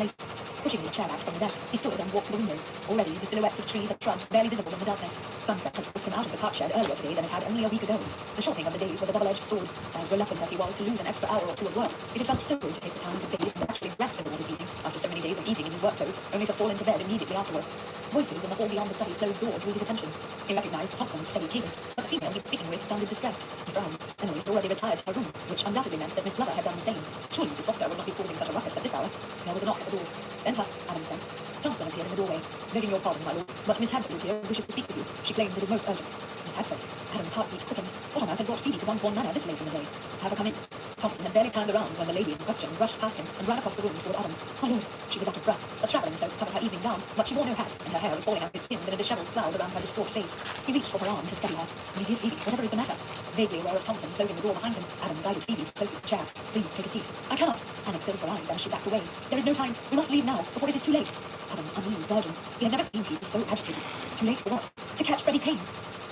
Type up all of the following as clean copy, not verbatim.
late. Pushing his chair out from the desk, he stood and walked to the window. Already, the silhouettes of trees and shrubs barely visible in the darkness. Sunset had forced him out of the cart shed earlier today than it had only a week ago. The shortening of the days was a double-edged sword, and reluctant as he was to lose an extra hour or two of work, it had felt so good to take the time to bathe and actually rest a little this evening, after so many days of eating in his work clothes, only to fall into bed immediately afterward. Voices in the hall beyond the study's closed door drew his attention. He recognized Thompson's steady cadence, but the female he was speaking with sounded distressed. He frowned. Emily had already retired to her room, which undoubtedly meant that Miss Glover had done the same. Surely Mrs. Foster would not be causing such a ruckus at this hour. There was a knock at the door. Enter, Adam said. Johnson appeared in the doorway. Begging your pardon, my lord, but Miss Hadford is here and wishes to speak with you. She claims it is most urgent. Miss Hadford? Adam's heartbeat quickened. What on earth had brought Phoebe to Dunbourne Manor this late in the day? Have her come in. Thompson had barely turned around when the lady in question brushed past him and ran across the room toward Adam. My lord, she was out of breath. A travelling cloak covered her evening gown, but she wore no hat, and her hair was falling out of its skins in a dishevelled cloud around her distraught face. He reached for her arm to steady her. My dear Phoebe, whatever is the matter? Vaguely aware of Thompson closing the door behind him, Adam guided Phoebe to the closest chair. Please take a seat. I cannot. Anna closed her eyes and she backed away. There is no time. We must leave now, before it is too late. Adam's unease burgeoned. He had never seen Phoebe so agitated. Too late for what? To catch Freddie Payne.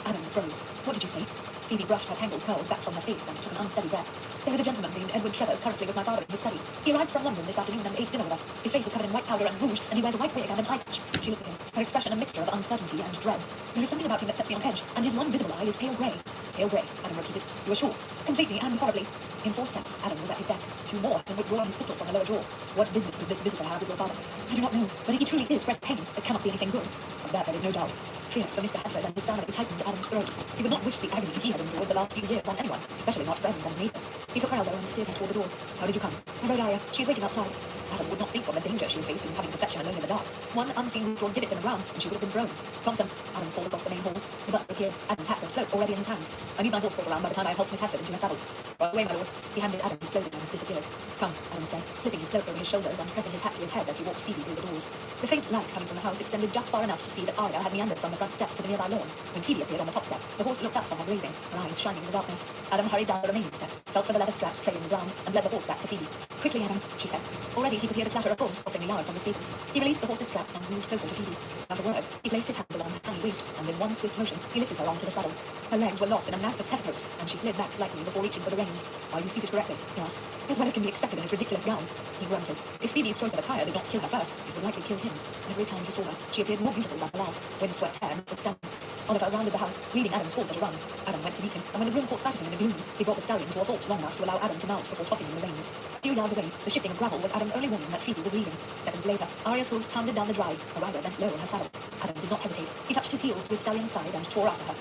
Adam froze. What did you say? Phoebe brushed her tangled curls back from her face and took an unsteady breath. There is a gentleman named Edward Travers currently with my father in his study. He arrived from London this afternoon and ate dinner with us. His face is covered in white powder and rouge, and he wears a white wig and an eye patch. She looked at him, her expression a mixture of uncertainty and dread. There is something about him that sets me on edge, and his one visible eye is pale grey. Pale grey, Adam repeated. You are sure? Completely and horribly. In 4 steps, Adam was at his desk. 2 more, and withdrawing his pistol from the lower drawer. What business does this visitor have with your father? I do not know, but if he truly is Fred Payne, it cannot be anything good. Of that there is no doubt. Fear for Mr. Hadford and his family tightened Adam's throat. He would not wish the agony he had endured the last few years on anyone, especially not friends and neighbours. He took her elbow and steered her toward the door. How did you come? I rode Aya. She is waiting outside. Adam would not think of the danger she faced in having to fetch him alone in the dark. One unseen root or divot in the ground, and she would have been thrown. Thompson. Adam called across the main hall. The butler appeared. Adam's hat and cloak already in his hands. I need my horse brought around by the time I helped Miss Hadford into her saddle. Right away, my lord. He handed Adam his clothing and disappeared. Come, Adam said, slipping his cloak over his shoulders and pressing his hat to his head as he walked Phoebe through the doors. The faint light coming from the house extended just far enough to see that Aya had meandered from the front steps to the nearby lawn. When Phoebe appeared on the top step, the horse looked up from her grazing, her eyes shining in the darkness. Adam hurried down the remaining steps, felt for the leather straps trailing the ground, and led the horse back to Phoebe. Quickly, Adam, she said. Already he could hear the clatter of hoofs crossing the yard from the stables. He released the horse's straps and moved closer to Phoebe. Without a word, he placed his hands along her tiny waist, and in one swift motion, he lifted her onto the saddle. Her legs were lost in a mass of petticoats, and she slid back slightly before reaching for the reins. Are you seated correctly? He asked. As well as can be expected in his ridiculous gown. He grunted. If Phoebe's choice of attire did not kill her first, it would likely kill him. Every time he saw her, she appeared more beautiful than the last, wind-swept hair notwithstanding. Oliver rounded the house, leading Adam's horse at a run. Adam went to meet him, and when the groom caught sight of him in the gloom, he brought the stallion to a halt long enough to allow Adam to mount before tossing him the reins. A few yards away, the shifting of gravel was Adam's only warning that Phoebe was leaving. Seconds later, Aria's hoofs pounded down the drive, her rider bent low in her saddle. Adam did not hesitate. He touched his heels to his stallion's side and tore after her.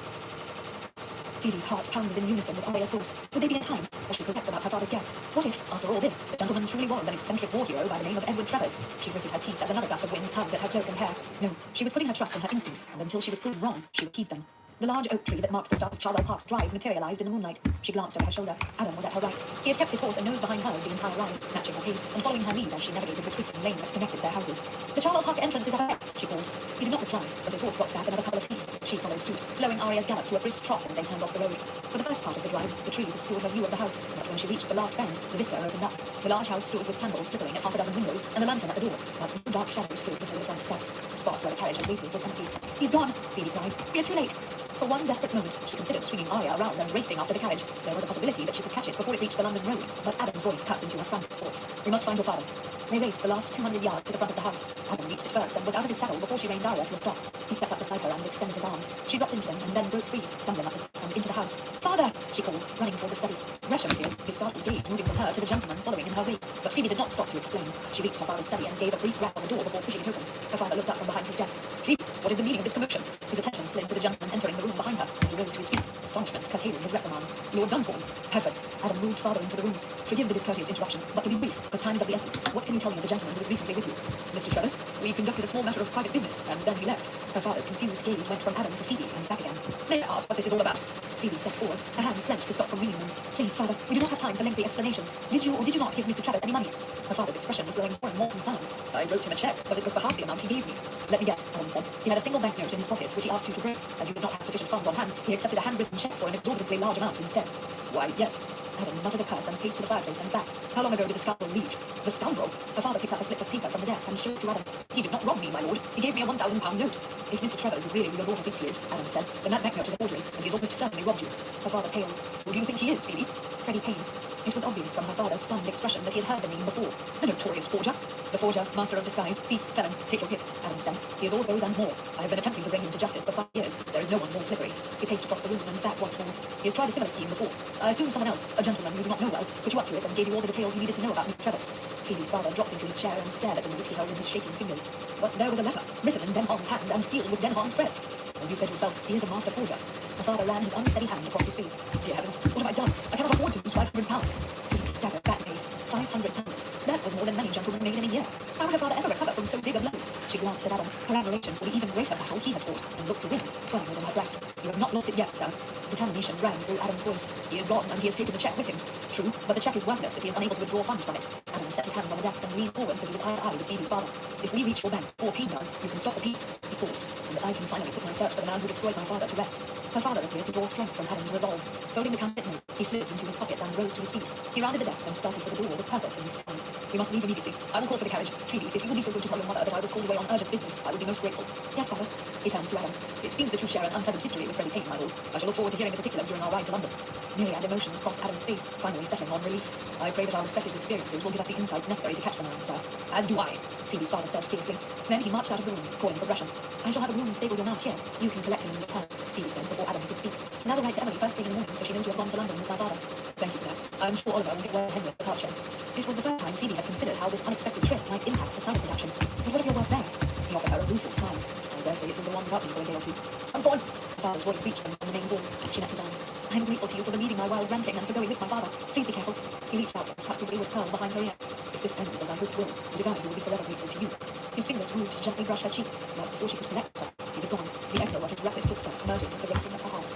Phoebe's heart pounded in unison with Aria's hopes. Would they be in time? Was she correct about her father's guess? What if, after all this, the gentleman truly was an eccentric war hero by the name of Edward Travers? She gritted her teeth as another gust of wind tugged at her cloak and hair. No, she was putting her trust in her instincts, and until she was proved wrong, she would keep them. The large oak tree that marked the start of Charwell Park's drive materialized in the moonlight. She glanced over her shoulder. Adam was at her right. He had kept his horse and nose behind hers the entire ride, matching her pace and following her lead as she navigated the twisting lane that connected their houses. The Charwell Park entrance is ahead, she called. He did not reply, but his horse dropped back another couple of feet. She followed suit, slowing Aria's gallop to a brisk trot and they turned off the road. For the first part of the drive, the trees obscured her view of the house, but when she reached the last bend, the vista opened up. The large house stood with candles flickering at half a dozen windows and a lantern at the door, but no dark shadow stood before the front steps. The spot where the carriage had waited was empty. He's gone, Phoebe cried. We are too late. For one desperate moment, she considered swinging Aria around and racing after the carriage. There was a possibility that she could catch it before it reached the London road, but Adam's voice cut into her frantic thoughts. We must find your father. They raced the last 200 yards to the front of the house. Adam reached it first and was out of his saddle before she reined Aria to a stop. He stepped up beside her and extended his arms. She dropped into them and then broke free, stumbling up the steps and into the house. Father! She called, running toward the study. Gresham appeared, his startled gaze moving from her to the gentleman following in her wake. But Phoebe did not stop to explain. She reached her father's study and gave a brief rap on the door before pushing it open. Her father looked up from behind his desk. Phoebe, what is the meaning of this commotion? His attention slid to the gentleman entering the room behind her, and he rose to his feet, astonishment curtailing his reprimand. Lord Dunbourne. Hereford. Adam moved farther into the room. Forgive the discourteous interruption, but to be brief, because time is of the essence. What can you tell me of the gentleman who was recently with you? Mr. Travers, we conducted a small matter of private business, and then he left. Her father's confused gaze went from Adam to Phoebe and back again. May I ask what this is all about? Phoebe stepped forward, her hands clenched to stop from wringing them. Please, father, we do not have time for lengthy explanations. Did you or did you not give Mr. Travers any money? Her father's expression was growing more and more concerned. I wrote him a check, but it was for half the amount he gave me. Let me guess, Adam said. He had a single banknote in his pocket, which he asked you to break. As you did not have sufficient funds on hand, he accepted a handwritten check for an exorbitantly large amount instead. Why, yes. Adam muttered a curse and paced to the fireplace and back. How long ago did the scoundrel leave? The scoundrel? Her father picked up a slip of paper from the desk and showed it to Adam. He did not rob me, my lord. He gave me a £1,000 note. If Mr. Travers is really who your daughter thinks he is, Adam said, then that banknote is a forgery, and he's almost certainly robbed you. Her father paled. Who do you think he is, Phoebe? Freddie Payne. It was obvious from her father's stunned expression that he had heard the name before. The notorious forger. The forger, master of disguise, thief, felon, take your pick, Adams said. He is all those and more. I have been attempting to bring him to justice for 5 years. There is no one more slippery. He paced across the room and back once more. He has tried a similar scheme before. I assume someone else, a gentleman you do not know well, put you up to it and gave you all the details you needed to know about Mr. Travis. Phoebe's father dropped into his chair and stared at the note he held in his shaking fingers. But there was a letter, written in Denham's hand and sealed with Denham's crest. As you said yourself, he is a master forger. My father ran his unsteady hand across his face. Dear heavens, what have I done? I cannot afford to lose £500. Phoebe staggered back pace. £500. That was more than many gentlemen made in a year. How would her father ever recover from so big a blow? She glanced at Adam. Her admiration for the even greater battle he had fought, and looked to win, swelling within her breast. You have not lost it yet, sir. Determination rang through Adam's voice. He is gone, and he has taken the cheque with him. True, but the cheque is worthless if he is unable to withdraw funds from it. Adam set his hands on the desk and leaned forward so he was eye to eye with Phoebe's father. If we reach your bank, or Pete does, you can stop the Pete. He paused, and I can finally put my search for the man who destroyed my father to rest. Her father appeared to draw strength from Adam's resolve. Folding the counterfeit note, he slipped into his pocket and rose to his feet. He rounded the desk and started for the door with purpose in his stride. We must leave immediately. I will call for the carriage. Phoebe, if you will be so good to tell your mother that I was called away on urgent business, I would be most grateful. Yes, father. He turned to Adam. It seems that you share an unpleasant history with Freddie Payne, my lord. I shall look forward to hearing the particulars during our ride to London. Myriad emotions crossed Adam's face, finally settling on relief. I pray that our respective experiences will give us the insights necessary to catch the man, sir. As do I, Phoebe's father said fiercely. Then he marched out of the room, calling for Gresham. I shall have a groom stable your mount here. You can collect him in return, Phoebe said before Adam could speak. Now I'll write to Emily first thing in the morning so she knows you have gone to London with my father. Thank you for that. I'm sure Oliver will get well ahead with the departure. It was the first time Phoebe had considered how this unexpected trip might impact the side production. But what of your work there? He offered her a rueful smile. I dare say it was the one without me for a day or two. I'm gone. Her father's voice reached from the main door. She met his eyes. I'm grateful to you for believing my wild ranting and for going with my father. Please be careful. He reached out and tapped the wayward curl behind her ear. If this ends as I hope it will, it is I who will be forever grateful to you. His fingers moved to gently brush her cheek, but before she could collect herself, he was gone, the echo of his rapid footsteps merging with the racing of her heart.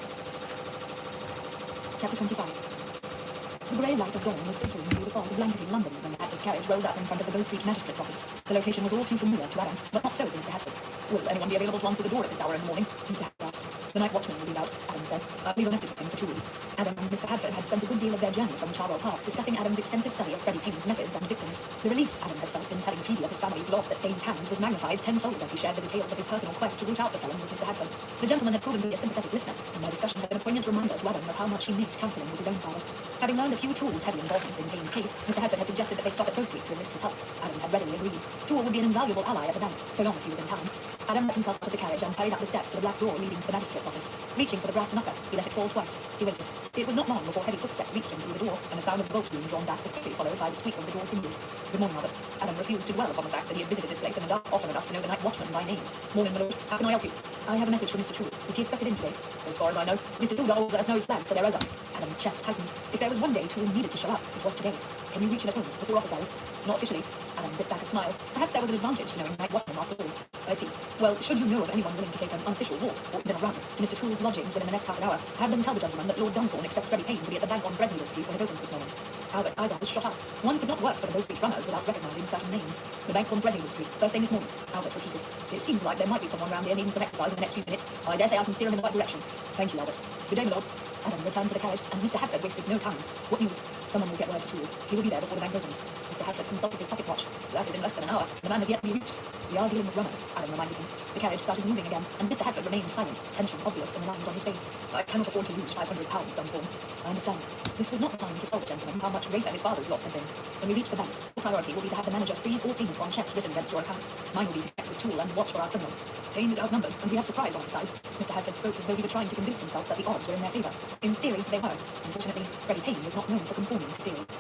Chapter 25. The grey light of dawn was filtering through the fog blanketing London when the Hatford's carriage rolled up in front of the Bow Street Magistrate's office. The location was all too familiar to Adam, but not so to Mr. Hatford. Will anyone be available to answer the door at this hour in the morning? Mr. Hatford asked. The night watchman will be out, Adam said. I'll leave a message for him for 2 weeks. Adam and Mr. Hatford had spent a good deal of their journey from Charwell Park discussing Adam's extensive study of Freddie Payne's methods and victims. The relief Adam had felt in telling Phoebe of his family's loss at Payne's hands was magnified tenfold as he shared the details of his personal quest to root out the felon with Mr. Hatford. The gentleman had proven to be a sympathetic listener, and their discussion had been a poignant reminder to Adam of how much he missed counselling with his own father. Having learned a few Toole's heavy involvement in Payne's case, Mr. Hatford had suggested that they stop at Bow Street to enlist his help. Adam had readily agreed. Toole would be an invaluable ally at the bank, so long as he was in town. Adam let himself out of the carriage and hurried up the steps to the black door leading to the magistrate's office. Reaching for the brass knocker, he let it fall twice. He waited. It was not long before heavy footsteps reached him through the door, and the sound of the bolt being drawn back was quickly followed by the squeak of the door's hinges. Good morning, Albert. Adam refused to dwell upon the fact that he had visited this place in the dark often enough to know the night watchman by name. Morning, my lord. How can I help you? I have a message from Mr. Toole. Is he expected in today? As far as I know, Mr. Toole got let us know his plans, so they're over. Adam's chest tightened. If there was one day Toole needed to show up, it was today. Can you reach him at home before office hours? Not officially. Adam bit back a smile. Perhaps there was an advantage to knowing night watchman after all. I see. Well, should you know of anyone willing to take an unofficial walk, or even a run, to Mr. Toole's lodgings within the next half an hour, have them tell the gentleman that Lord Dunthorne expects Freddie Payne to be at the bank on Breadneedle Street when it opens this morning. Albert's eyebrow was shot up. One could not work for the Bow Street runners without recognising certain names. The bank on Breadneedle Street, first thing this morning, Albert repeated. It seems like there might be someone round here needing some exercise in the next few minutes. I dare say I can steer him in the right direction. Thank you, Albert. Good day, my lord. Adam returned to the carriage, and Mr. Hatford wasted no time. What news? Someone will get word to Toole. He will be there before the bank opens. Mr. Hatford consulted his pocket watch. That is in less than an hour. The man has yet to be reached. We are dealing with runners, Adam reminded him. The carriage started moving again, and Mr. Hatford remained silent, tension obvious in the lines on his face. I cannot afford to lose £500, Dunthorne. I understand. This was not the time to tell the gentleman how much greater his father's loss had been. When we reach the bank, the priority will be to have the manager freeze all payments on cheques written against your account. Mine will be to check with Toole and watch for our criminal. Payne is outnumbered, and we have surprise on our side. Mr. Hatford spoke as though he were trying to convince himself that the odds were in their favour. In theory, they were. Unfortunately, Freddie Payne was not known for conforming to theories.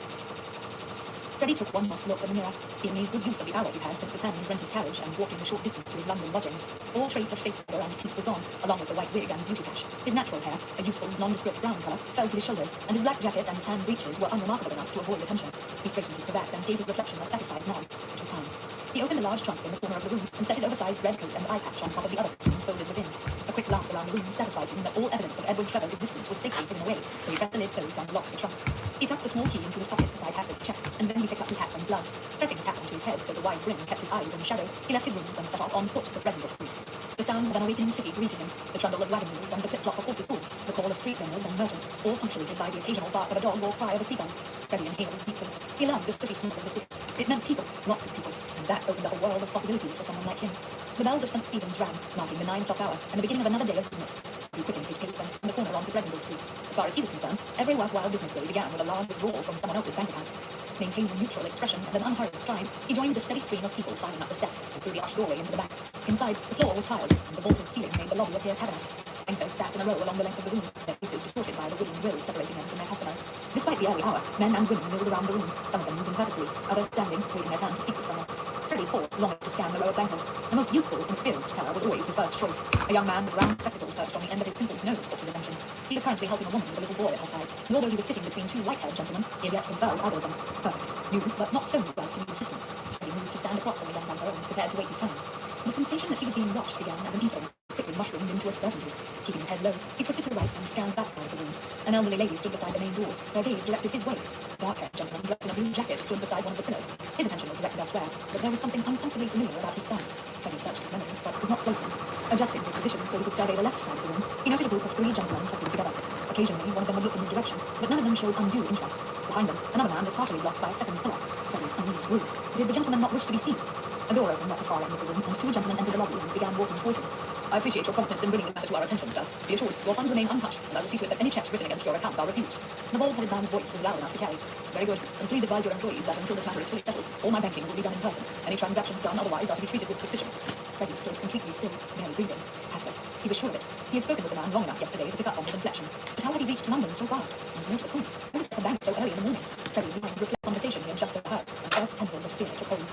Freddie took one last look at the mirror. He had made good use of the hour he had since returning his rented carriage and walking the short distance to his London lodgings. All trace of face colour and teeth was gone, along with the white wig and beauty cash. His natural hair, a useful, nondescript brown colour, fell to his shoulders, and his black jacket and tan breeches were unremarkable enough to avoid attention. He straightened his cravat and gave his reflection a satisfied nod. It was time. He opened a large trunk in the corner of the room and set his oversized red coat and eye patch on top of the other things folded within. A quick glance around the room satisfied him that all evidence of Edward Trevor's existence was safely hidden away, so he pressed the lid closed and locked the trunk. He tucked the small key into his pocket beside Hatford's cheque, and then he picked up his hat and gloves. Pressing his hat onto his head so the wide brim kept his eyes in the shadow, he left his rooms and set off on foot for Breadneedle Street. The sound of an awakening city greeted him, the trundle of wagon wheels and the clip-clop of horses' hoofs, the call of street vendors and merchants, all punctuated by the occasional bark of a dog or cry of a seagull. Freddie inhaled deeply. He loved the sooty smell of the city. It meant people, lots of people, and that opened up a world of possibilities for someone like him. The bells of St. Stephen's rang, marking the 9 o'clock hour, and the beginning of another day of business. He quickened his pace and turned the corner onto Breadneedle Street. As far as he was concerned, every worthwhile business day began with a large withdrawal from someone else's bank account. Maintaining a neutral expression and an unhurried stride, he joined the steady stream of people filing up the steps and through the arched doorway into the back. Inside, the floor was tiled, and the vaulted ceiling made the lobby appear cavernous. Bankers sat in a row along the length of the room, their faces distorted by the wooden grill separating them from their customers. Despite the early hour, men and women milled around the room, some of them moving purposely, others standing, waiting their turn to speak with someone. Freddie fought, longing to scan the row of bankers. The most youthful and experienced teller was always his first choice. A young man with round spectacles perched on the end of his pimpled nose caught his attention. He was currently helping a woman with a little boy at her side, and although he was sitting between two white-haired gentlemen, he had yet conferred either of them. Perfect. New, but not so new as to need assistance. Freddie moved to stand across from the young banker and prepared to wait his turn. The sensation that he was being watched began as an inkling, quickly mushroomed into a certainty. Keeping his head low, he twisted to the right and scanned that side of the room. An elderly lady stood beside the main doors, her gaze directed his way. A dark-haired gentleman dressed in a blue jacket stood beside one of the pillars. His attention was directed elsewhere, but there was something uncomfortably familiar about his stance. Freddie searched his memory, but could not place him. Adjusting his position so he could survey the left side of the room, he noted a group of 3 gentlemen talking together. Occasionally, one of them would look in his direction, but none of them showed undue interest. Behind them, another man was partially blocked by a second pillar. Freddie's unease grew. Did the gentleman not wish to be seen? A door opened at the far end of the room, and 2 gentlemen entered the lobby and began walking toward him. I appreciate your confidence in bringing this matter to our attention, sir. Be assured, your funds remain untouched, and I will see to it that any checks written against your account are refused. The bald-headed man's voice was loud enough to carry. Very good, and please advise your employees that until this matter is fully settled, all my banking will be done in person. Any transactions done otherwise are to be treated with suspicion. Freddie stood completely still, barely breathing. Perfect. He was sure of it. He had spoken with the man long enough yesterday to pick up on his inflection. But how had he reached London so fast? And more to the point, who was at the bank so early in the morning? Freddie's mind gripped the conversation he had just overheard, and first tentacles of fear took hold.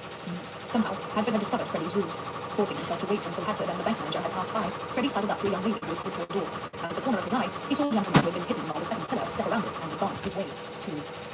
Somehow, Hadford had discovered Freddie's ruse. Forcing himself to wait until Hadford and the bank manager had passed by, Freddie sidled up to a young lady who was before the door. At the corner of his eye, he saw a gentleman who had been hidden while the second pillar step around it and advanced his way.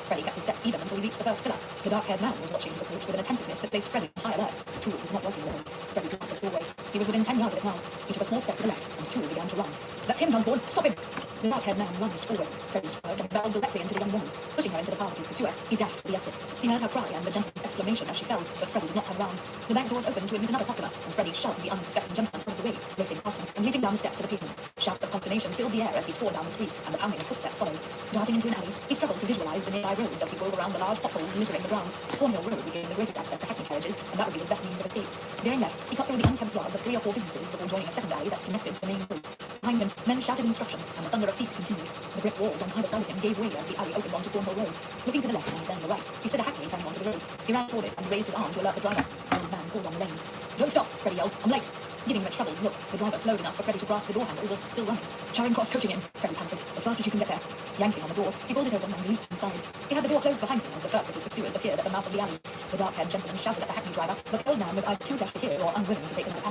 Freddie kept his steps even until he reached the first pillar. The dark-haired man was watching his approach with an attentiveness that placed Freddie on high alert. Tool was not working with him. Freddie took the doorway. He was within 10 yards of it now. He took a small step to the left, and Tool began to run. That's him, John Ford. Stop him! The dark-haired man lunged forward. Freddie swerved and barreled directly into the young woman. Pushing her into the path of his pursuer, he dashed to the exit. He heard her cry and the gentleman's exclamation as she fell, but Freddie did not turn round. The bank doors opened to admit another customer, and Freddie shoved the unsuspecting gentleman out of the way, racing past him and leaping down the steps to the pavement. Shouts of consternation filled the air as he tore down the street, and the pounding of footsteps followed. Darting into an alley, he struggled to visualize the nearby roads as he drove around the large potholes littering the ground. Cornhill Road became the greatest access to hackney carriages, and that would be his best means of escape. Veering left, he cut through the unkempt yards of 3 or 4 businesses before joining a second alley that connected to the main road. Behind him, men shouted instructions, and the thunder of feet continued. The brick walls on either side of him gave way as the alley opened onto Cornhill Road. Looking to the left and then the right, he stood a hackney turning onto the road. He ran toward it and raised his arm to alert the driver. The old man pulled on the reins. Don't stop, Freddie yelled. I'm late. Giving him a troubled look, the driver slowed enough for Freddie to grasp the door handle whilst still running. Charing Cross coaching in, Freddie panted, as fast as you can get there. Yanking on the door, he pulled it open and leaped inside. He had the door closed behind him as the first of his pursuers appeared at the mouth of the alley. The dark-haired gentleman shouted at the hackney driver, but the old man was either too deaf to hear or unwilling to take another